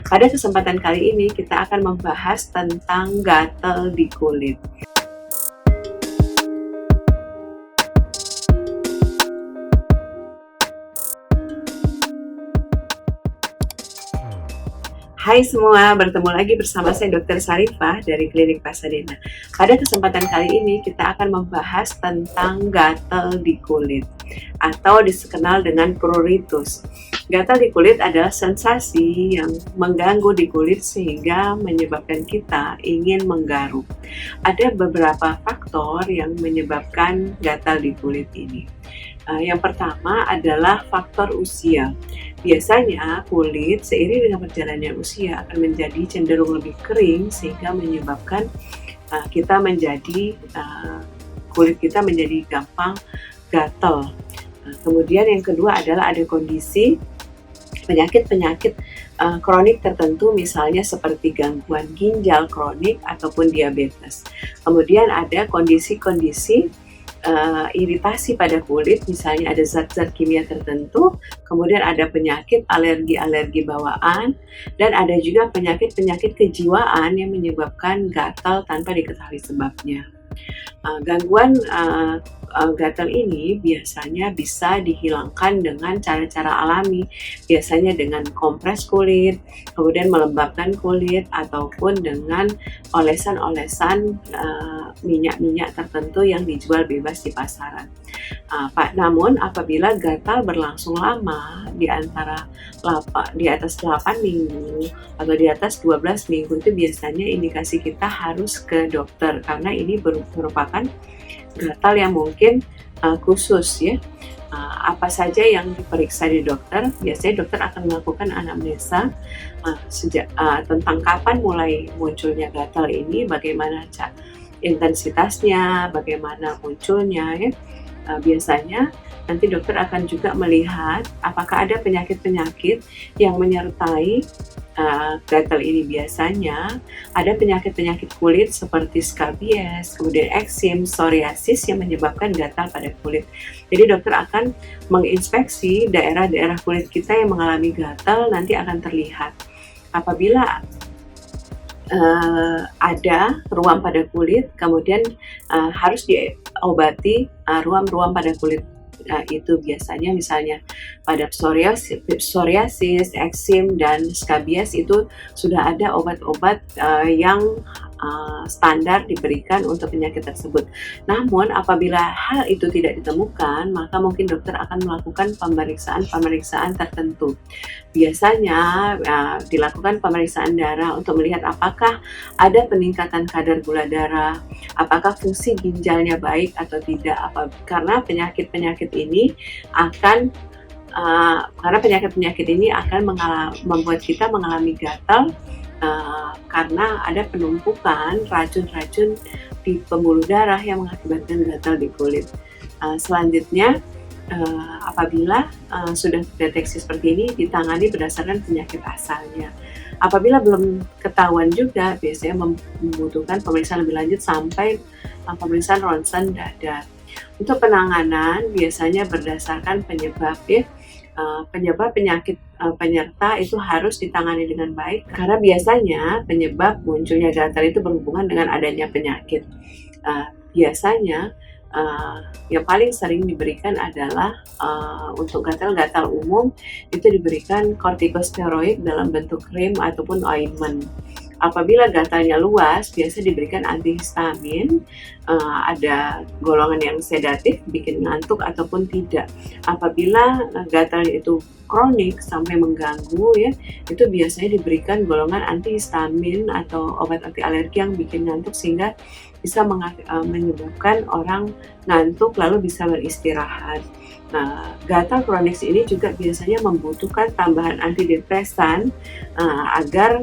Pada kesempatan kali ini kita akan membahas tentang gatal di kulit. Hai semua, bertemu lagi bersama saya Dr. Sarifah dari Klinik Pasadena. Pada kesempatan kali ini kita akan membahas tentang gatal di kulit atau dikenal dengan pruritus. Gatal di kulit adalah sensasi yang mengganggu di kulit sehingga menyebabkan kita ingin menggaruk. Ada beberapa faktor yang menyebabkan gatal di kulit ini. Yang pertama adalah faktor usia. Biasanya kulit seiring dengan perjalannya usia akan menjadi cenderung lebih kering sehingga menyebabkan kulit kita menjadi gampang gatal. Kemudian yang kedua adalah ada kondisi penyakit-penyakit kronik tertentu, misalnya seperti gangguan ginjal kronik ataupun diabetes. Kemudian ada kondisi-kondisi iritasi pada kulit, misalnya ada zat-zat kimia tertentu, kemudian ada penyakit alergi bawaan, dan ada juga penyakit-penyakit kejiwaan yang menyebabkan gatal tanpa diketahui sebabnya. Gangguan gatal ini biasanya bisa dihilangkan dengan cara-cara alami, biasanya dengan kompres kulit, kemudian melembabkan kulit, ataupun dengan olesan-olesan minyak-minyak tertentu yang dijual bebas di pasaran. Namun apabila gatal berlangsung lama di atas 8 minggu atau di atas 12 minggu, itu biasanya indikasi kita harus ke dokter karena ini merupakan gatal yang mungkin khusus ya. Apa saja yang diperiksa di dokter? Biasanya dokter akan melakukan anamnesa tentang kapan mulai munculnya gatal ini, bagaimana intensitasnya, bagaimana munculnya ya. Biasanya nanti dokter akan juga melihat apakah ada penyakit-penyakit yang menyertai gatal ini. Biasanya ada penyakit-penyakit kulit seperti skabies, kemudian eksim, psoriasis yang menyebabkan gatal pada kulit. Jadi dokter akan menginspeksi daerah-daerah kulit kita yang mengalami gatal, nanti akan terlihat. Apabila ada ruam pada kulit, kemudian harus diobati ruam-ruam pada kulit itu. Biasanya misalnya pada psoriasis, eksim, dan skabies itu sudah ada obat-obat yang standar diberikan untuk penyakit tersebut. Namun apabila hal itu tidak ditemukan, maka mungkin dokter akan melakukan pemeriksaan tertentu. Biasanya dilakukan pemeriksaan darah untuk melihat apakah ada peningkatan kadar gula darah, apakah fungsi ginjalnya baik atau tidak. Karena penyakit-penyakit ini akan membuat kita mengalami gatal karena ada penumpukan racun-racun di pembuluh darah yang mengakibatkan gatal di kulit. Selanjutnya, apabila sudah terdeteksi seperti ini, ditangani berdasarkan penyakit asalnya. Apabila belum ketahuan juga, biasanya membutuhkan pemeriksaan lebih lanjut sampai pemeriksaan ronsen dada. Untuk penanganan biasanya berdasarkan penyebab ya. Penyebab penyakit penyerta itu harus ditangani dengan baik karena biasanya penyebab munculnya gatal itu berhubungan dengan adanya penyakit. Biasanya yang paling sering diberikan adalah untuk gatal-gatal umum itu diberikan kortikosteroid dalam bentuk krim ataupun ointment. Apabila gatalnya luas, biasa diberikan antihistamin, ada golongan yang sedatif, bikin ngantuk ataupun tidak. Apabila gatalnya itu kronik sampai mengganggu ya, itu biasanya diberikan golongan antihistamin atau obat anti alergi yang bikin ngantuk sehingga bisa menyebabkan orang ngantuk lalu bisa beristirahat. Nah, gatal kronik ini juga biasanya membutuhkan tambahan antidepresan agar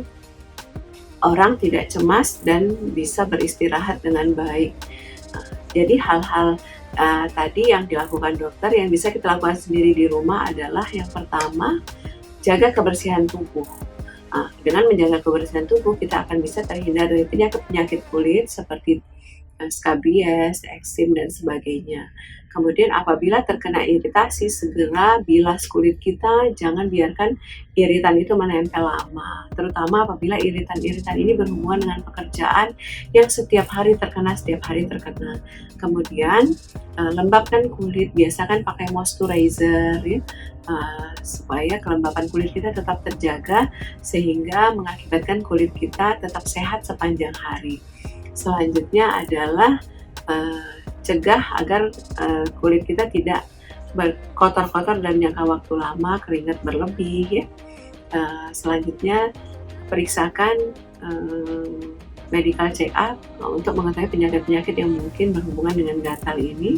orang tidak cemas dan bisa beristirahat dengan baik. Jadi hal-hal tadi yang dilakukan dokter yang bisa kita lakukan sendiri di rumah adalah yang pertama, jaga kebersihan tubuh. Dengan menjaga kebersihan tubuh, kita akan bisa terhindar dari penyakit-penyakit kulit seperti skabies, eksim, dan sebagainya. Kemudian apabila terkena iritasi, segera bilas kulit kita, jangan biarkan iritan itu menempel lama. Terutama apabila iritan-iritan ini berhubungan dengan pekerjaan yang setiap hari terkena. Kemudian lembabkan kulit, biasakan pakai moisturizer ya, supaya kelembapan kulit kita tetap terjaga sehingga mengakibatkan kulit kita tetap sehat sepanjang hari. Selanjutnya adalah cegah agar kulit kita tidak kotor-kotor dan jangka waktu lama, keringat berlebih ya. Selanjutnya periksakan medical check up untuk mengetahui penyakit-penyakit yang mungkin berhubungan dengan gatal ini.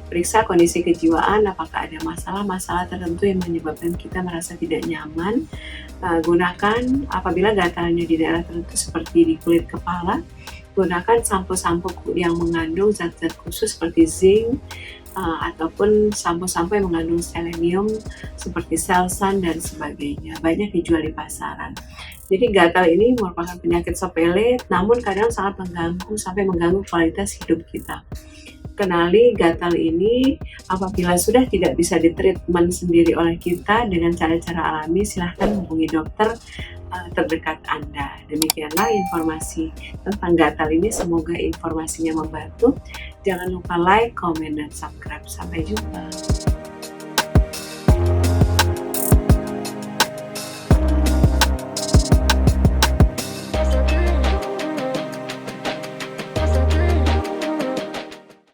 Periksa kondisi kejiwaan, apakah ada masalah-masalah tertentu yang menyebabkan kita merasa tidak nyaman. Gunakan apabila gatalnya di daerah tertentu seperti di kulit kepala, gunakan sampo-sampo yang mengandung zat-zat khusus seperti zinc, ataupun sampo-sampo yang mengandung selenium seperti selsun dan sebagainya. Banyak dijual di pasaran. Jadi gatal ini merupakan penyakit sepele, namun kadang sangat mengganggu sampai mengganggu kualitas hidup kita. Kenali gatal ini, apabila sudah tidak bisa ditreatment sendiri oleh kita dengan cara-cara alami, silahkan hubungi dokter terdekat Anda. Demikianlah informasi tentang gatal ini, semoga informasinya membantu. Jangan lupa like, comment, dan subscribe. Sampai jumpa.